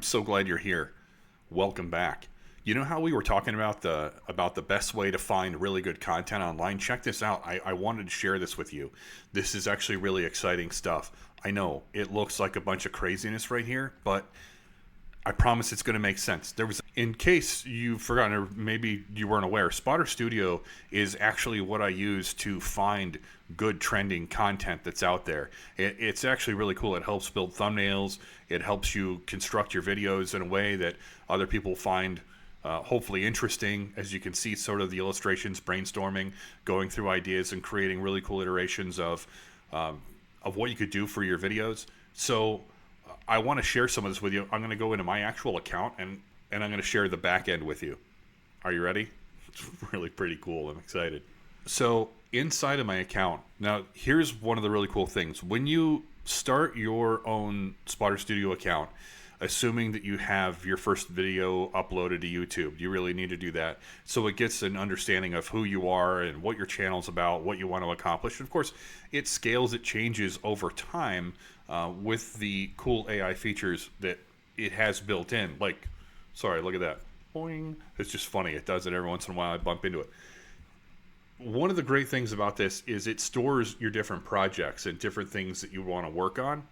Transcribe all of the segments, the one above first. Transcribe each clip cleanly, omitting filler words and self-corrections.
so glad you're here. Welcome back. You know how we were talking about the best way to find really good content online? Check this out. I wanted to share this with you. This is actually really exciting stuff. I know it looks like a bunch of craziness right here, but I promise it's going to make sense. In case you've forgotten or maybe you weren't aware, Spotter Studio is actually what I use to find good trending content that's out there. It's actually really cool. It helps build thumbnails. It helps you construct your videos in a way that other people find hopefully interesting. As you can see, sort of the illustrations, brainstorming, going through ideas and creating really cool iterations of what you could do for your videos. So I want to share some of this with you. I'm going to go into my actual account and I'm going to share the back end with you. Are you ready? It's really pretty cool. I'm excited. So inside of my account, now here's one of the really cool things. When you start your own Spotter Studio account, assuming that you have your first video uploaded to YouTube, you really need to do that so it gets an understanding of who you are and what your channel's about, what you want to accomplish. And of course, it scales, it changes over time with the cool AI features that it has built in. Like, sorry, look at that. Boing. It's just funny. It does it every once in a while. I bump into it. One of the great things about this is it stores your different projects and different things that you want to work on.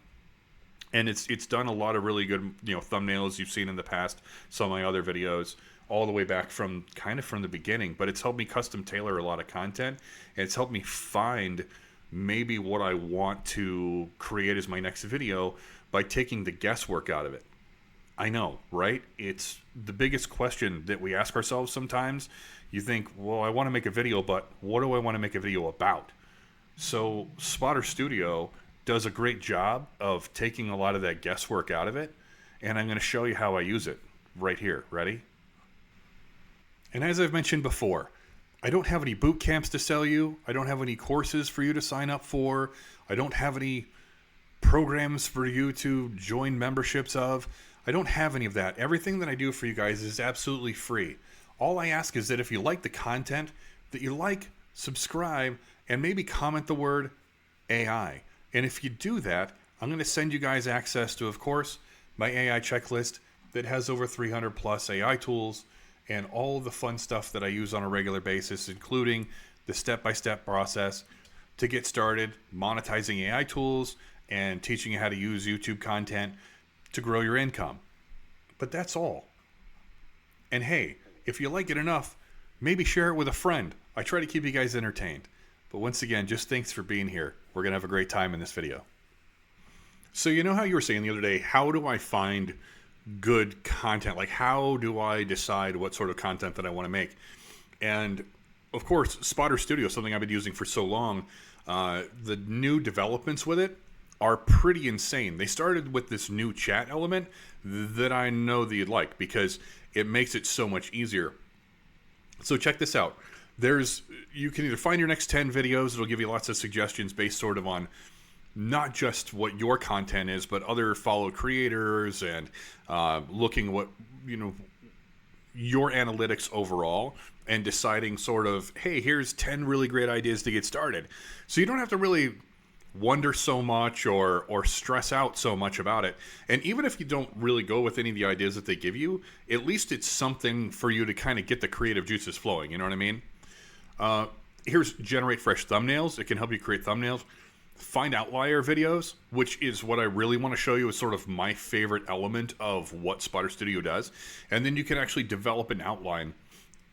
And it's done a lot of really good, thumbnails you've seen in the past, some of my other videos, all the way back from the beginning. But it's helped me custom tailor a lot of content, and it's helped me find maybe what I want to create as my next video by taking the guesswork out of it. I know, right? It's the biggest question that we ask ourselves sometimes. You think, well, I want to make a video, but what do I want to make a video about? So Spotter Studio does a great job of taking a lot of that guesswork out of it, and I'm going to show you how I use it right here. Ready? And as I've mentioned before, I don't have any boot camps to sell you. I don't have any courses for you to sign up for. I don't have any programs for you to join memberships of. I don't have any of that. Everything that I do for you guys is absolutely free. All I ask is that if you like the content, that you like, subscribe, and maybe comment the word AI. And if you do that, I'm going to send you guys access to, of course, my AI checklist that has over 300 plus AI tools and all the fun stuff that I use on a regular basis, including the step-by-step process to get started monetizing AI tools and teaching you how to use YouTube content to grow your income. But that's all. And hey, if you like it enough, maybe share it with a friend. I try to keep you guys entertained. But once again, just thanks for being here. We're going to have a great time in this video. So you know how you were saying the other day, how do I find good content? Like, how do I decide what sort of content that I want to make? And of course, Spotter Studio, something I've been using for so long, the new developments with it are pretty insane. They started with this new chat element that I know that you'd like because it makes it so much easier. So check this out. You can either find your next 10 videos. It'll give you lots of suggestions based sort of on not just what your content is, but other followed creators and looking what, your analytics overall and deciding sort of, hey, here's 10 really great ideas to get started. So you don't have to really wonder so much or stress out so much about it. And even if you don't really go with any of the ideas that they give you, at least it's something for you to kind of get the creative juices flowing. You know what I mean? Here's generate fresh thumbnails. It can help you create thumbnails. Find outlier videos, which is what I really want to show you as sort of my favorite element of what Spotter Studio does. And then you can actually develop an outline.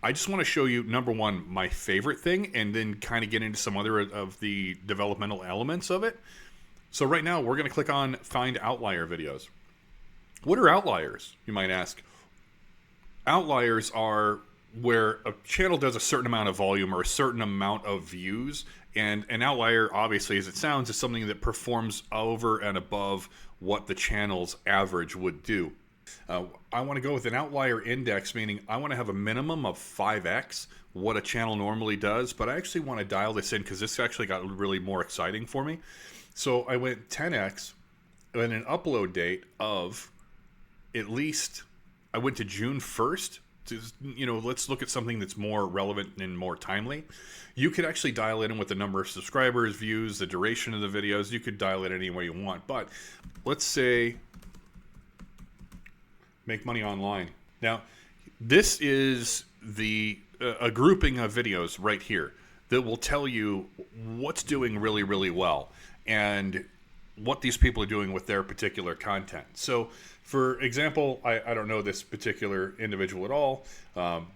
I just want to show you, number one, my favorite thing, and then kind of get into some other of the developmental elements of it. So right now, we're going to click on Find Outlier Videos. What are outliers, you might ask? Outliers are where a channel does a certain amount of volume or a certain amount of views, and an outlier, obviously, as it sounds, is something that performs over and above what the channel's average would do. I want to go with an outlier index, meaning I want to have a minimum of 5x what a channel normally does, but I actually want to dial this in because this actually got really more exciting for me. So I went 10x and an upload date of at least, I went to June 1st. Let's look at something that's more relevant and more timely. You could actually dial it in with the number of subscribers, views, the duration of the videos. You could dial it any way you want. But let's say Make money online. Now, this is a grouping of videos right here that will tell you what's doing really, really well and what these people are doing with their particular content. So, for example, I don't know this particular individual at all,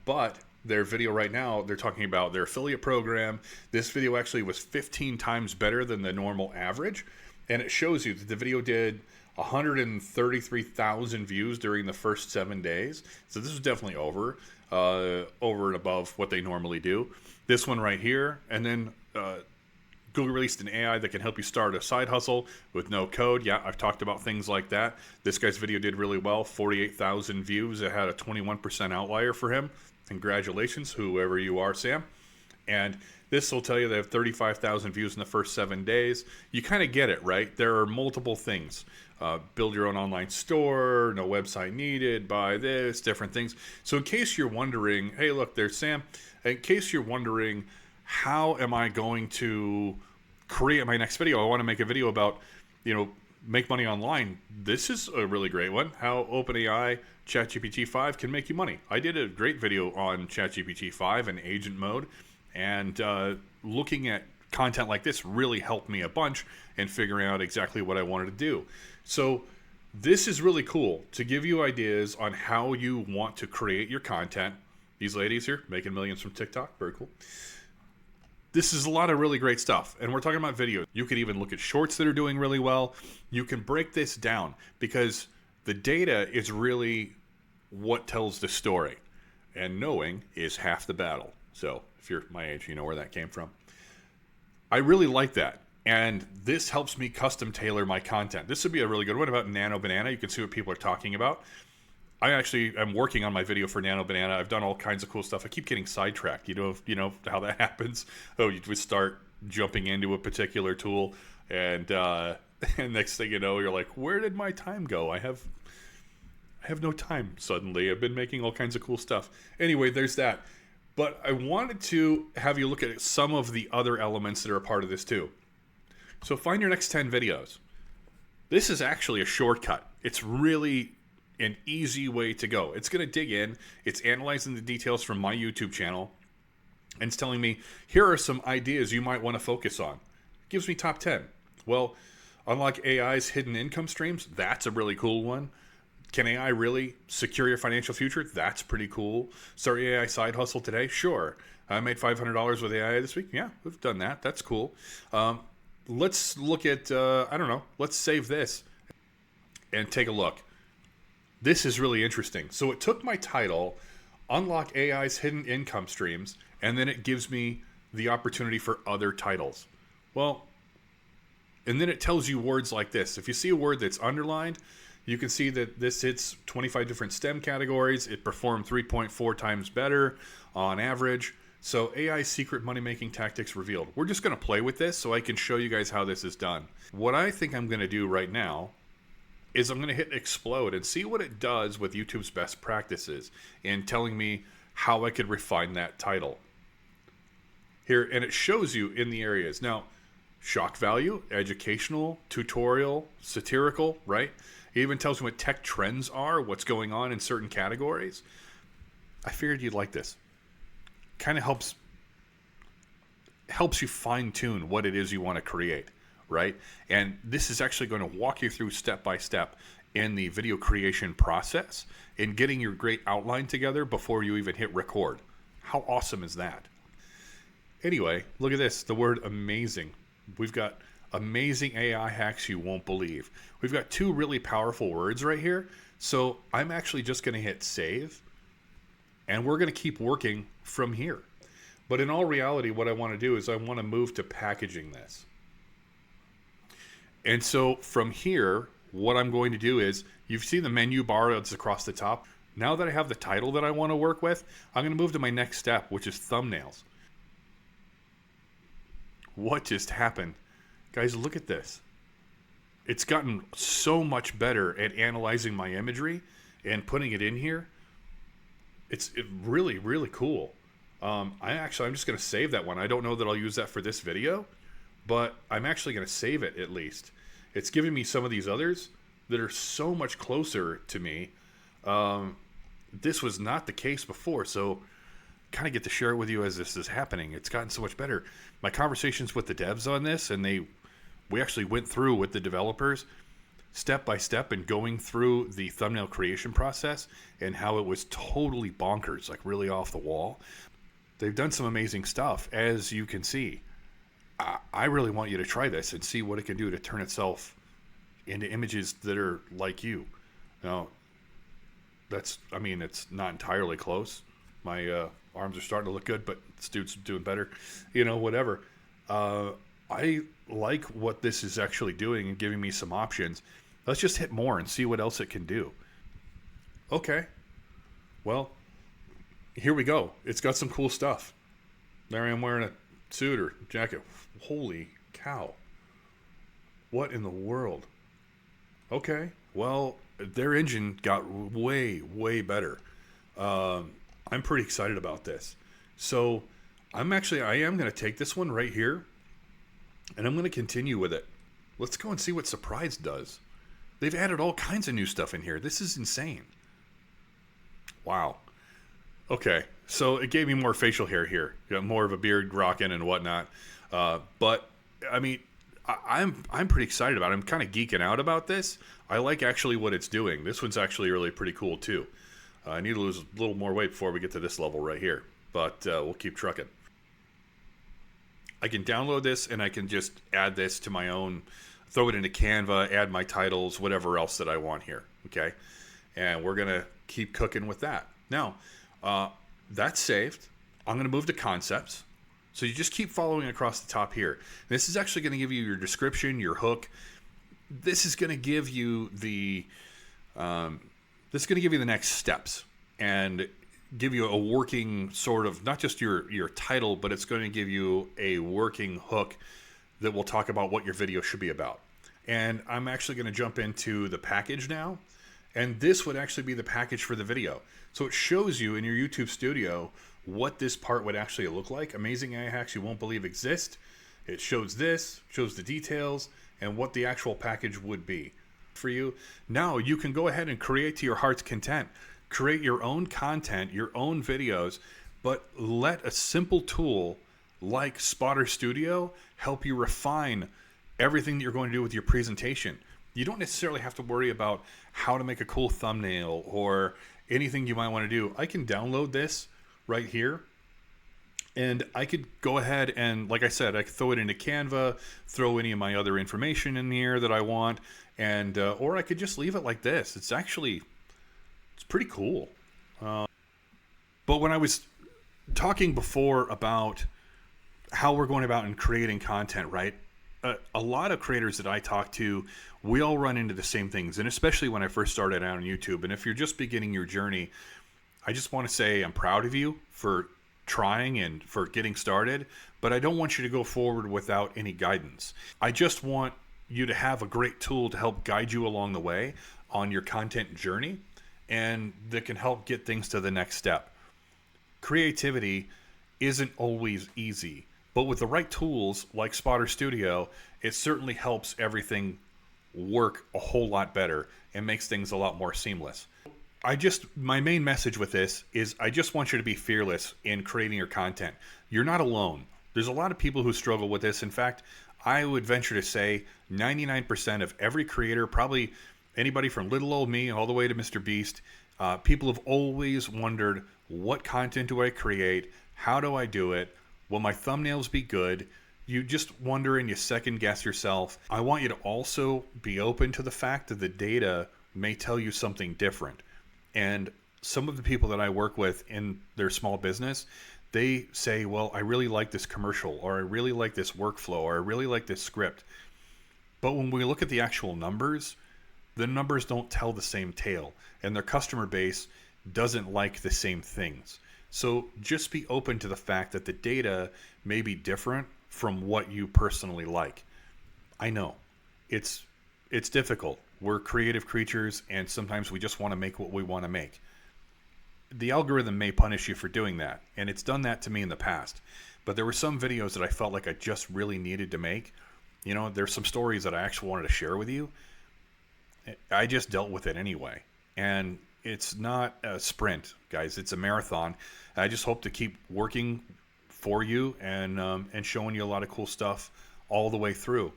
but their video right now, they're talking about their affiliate program. This video actually was 15 times better than the normal average, and it shows you that the video did 133,000 views during the first 7 days. So this was definitely over and above what they normally do. This one right here, and then Google released an AI that can help you start a side hustle with no code. Yeah, I've talked about things like that. This guy's video did really well, 48,000 views. It had a 21% outlier for him. Congratulations, whoever you are, Sam. And this will tell you they have 35,000 views in the first 7 days. You kind of get it, right? There are multiple things. Build your own online store, no website needed, buy this, different things. So in case you're wondering, hey, look, there's Sam. In case you're wondering, how am I going to create my next video? I want to make a video about, make money online. This is a really great one. How OpenAI ChatGPT 5 can make you money. I did a great video on ChatGPT 5 and agent mode, and looking at content like this really helped me a bunch in figuring out exactly what I wanted to do. So this is really cool to give you ideas on how you want to create your content. These ladies here making millions from TikTok, very cool. This is a lot of really great stuff, and we're talking about video. You could even look at shorts that are doing really well. You can break this down because the data is really what tells the story, and knowing is half the battle. So if you're my age, you know where that came from. I really like that, and this helps me custom tailor my content. This would be a really good one about Nano Banana. You can see what people are talking about. I actually am working on my video for Nano Banana. I've done all kinds of cool stuff. I keep getting sidetracked. You know how that happens. Oh, you would start jumping into a particular tool, and next thing you know, you're like, where did my time go? I have no time suddenly. I've been making all kinds of cool stuff. Anyway, there's that. But I wanted to have you look at some of the other elements that are a part of this too. So find your next 10 videos. This is actually a shortcut. It's really an easy way to go. It's going to dig in. It's analyzing the details from my YouTube channel. And it's telling me, here are some ideas you might want to focus on. It gives me top 10. Well, unlock AI's hidden income streams. That's a really cool one. Can AI really secure your financial future? That's pretty cool. Start your AI side hustle today? Sure. I made $500 with AI this week. Yeah, we've done that. That's cool. Let's look at, let's save this and take a look. This is really interesting. So it took my title, Unlock AI's Hidden Income Streams, and then it gives me the opportunity for other titles. Well, and then it tells you words like this. If you see a word that's underlined, you can see that this hits 25 different STEM categories. It performed 3.4 times better on average. So AI secret money-making tactics revealed. We're just going to play with this so I can show you guys how this is done. What I think I'm going to do right now is I'm going to hit explode and see what it does with YouTube's best practices in telling me how I could refine that title. Here, and it shows you in the areas. Now, shock value, educational, tutorial, satirical, right? It even tells me what tech trends are, what's going on in certain categories. I figured you'd like this. Kind of helps you fine-tune what it is you want to create, right? And this is actually going to walk you through step by step in the video creation process in getting your great outline together before you even hit record. How awesome is that? Anyway, look at this, the word amazing. We've got amazing AI hacks you won't believe. We've got two really powerful words right here. So I'm actually just going to hit save, and we're going to keep working from here. But in all reality, what I want to do is I want to move to packaging this. And so from here, what I'm going to do is, you've seen the menu bar that's across the top. Now that I have the title that I want to work with, I'm going to move to my next step, which is thumbnails. What just happened? Guys, look at this. It's gotten so much better at analyzing my imagery and putting it in here. It's really, really cool. I'm just going to save that one. I don't know that I'll use that for this video, but I'm actually going to save it at least. It's giving me some of these others that are so much closer to me This was not the case before, so kind of get to share it with you as this is happening. It's gotten so much better. My conversations with the devs on this, and we actually went through with the developers step by step and going through the thumbnail creation process and how it was totally bonkers, like really off the wall. They've done some amazing stuff, as you can see. I really want you to try this and see what it can do to turn itself into images that are like you. Now, it's not entirely close. My arms are starting to look good, but this dude's doing better. Whatever. I like what this is actually doing and giving me some options. Let's just hit more and see what else it can do. Okay. Well, here we go. It's got some cool stuff. There I am wearing a suit or jacket. Holy cow. What in the world? Okay. Well, their engine got way, way better. I'm pretty excited about this. So I am going to take this one right here and I'm going to continue with it. Let's go and see what Surprise does. They've added all kinds of new stuff in here. This is insane. Wow. Okay. So it gave me more facial hair here. Got more of a beard rocking and whatnot. But I mean, I'm pretty excited about it. I'm kind of geeking out about this. I like actually what it's doing. This one's actually really pretty cool too. I need to lose a little more weight before we get to this level right here. But we'll keep trucking. I can download this and I can just add this to my own, throw it into Canva, add my titles, whatever else that I want here. Okay. And we're going to keep cooking with that. Now, that's saved. I'm going to move to concepts. So you just keep following across the top here. This is actually going to give you your description, your hook. This is going to give you the next steps and give you a working sort of, not just your title, but it's going to give you a working hook that will talk about what your video should be about. And I'm actually going to jump into the package now. And this would actually be the package for the video. So it shows you in your YouTube studio what this part would actually look like. Amazing AI hacks you won't believe exist. It shows this, shows the details, and what the actual package would be for you. Now you can go ahead and create to your heart's content. Create your own content, your own videos, but let a simple tool like Spotter Studio help you refine everything that you're going to do with your presentation. You don't necessarily have to worry about how to make a cool thumbnail or anything you might want to do. I can download this right here and I could go ahead and, like I said, I could throw it into Canva, throw any of my other information in here that I want, and or I could just leave it like this. It's pretty cool. But when I was talking before about how we're going about in creating content, right? A lot of creators that I talk to, we all run into the same things. And especially when I first started out on YouTube. And if you're just beginning your journey, I just want to say I'm proud of you for trying and for getting started. But I don't want you to go forward without any guidance. I just want you to have a great tool to help guide you along the way on your content journey, and that can help get things to the next step. Creativity isn't always easy, but with the right tools like Spotter Studio, it certainly helps everything work a whole lot better and makes things a lot more seamless. My main message with this is I just want you to be fearless in creating your content. You're not alone. There's a lot of people who struggle with this. In fact, I would venture to say 99% of every creator, probably anybody from little old me all the way to Mr. Beast, people have always wondered, what content do I create? How do I do it? Will my thumbnails be good? You just wonder and you second guess yourself. I want you to also be open to the fact that the data may tell you something different. And some of the people that I work with in their small business, they say, well, I really like this commercial, or I really like this workflow, or I really like this script. But when we look at the actual numbers, the numbers don't tell the same tale, and their customer base doesn't like the same things. So just be open to the fact that the data may be different from what you personally like. I know it's difficult. We're creative creatures, and sometimes we just want to make what we want to make. The algorithm may punish you for doing that, and it's done that to me in the past. But there were some videos that I felt like I just really needed to make. You know, there's some stories that I actually wanted to share with you. I just dealt with it anyway. And it's not a sprint, guys. It's a marathon. I just hope to keep working for you and showing you a lot of cool stuff all the way through.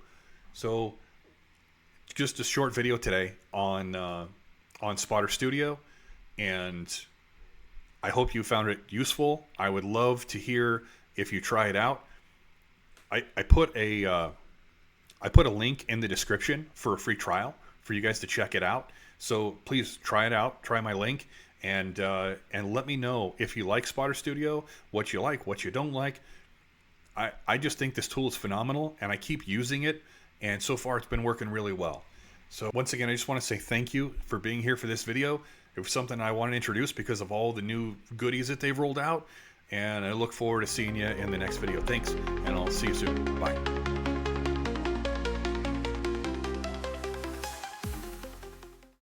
So just a short video today on Spotter Studio, and I hope you found it useful. I would love to hear if you try it out. I put a link in the description for a free trial for you guys to check it out. So please try it out. Try my link and let me know if you like Spotter Studio, what you like, what you don't like. I just think this tool is phenomenal, and I keep using it, and so far it's been working really well. So once again, I just want to say thank you for being here for this video. It was something I wanted to introduce because of all the new goodies that they've rolled out, and I look forward to seeing you in the next video. Thanks, and I'll see you soon. Bye.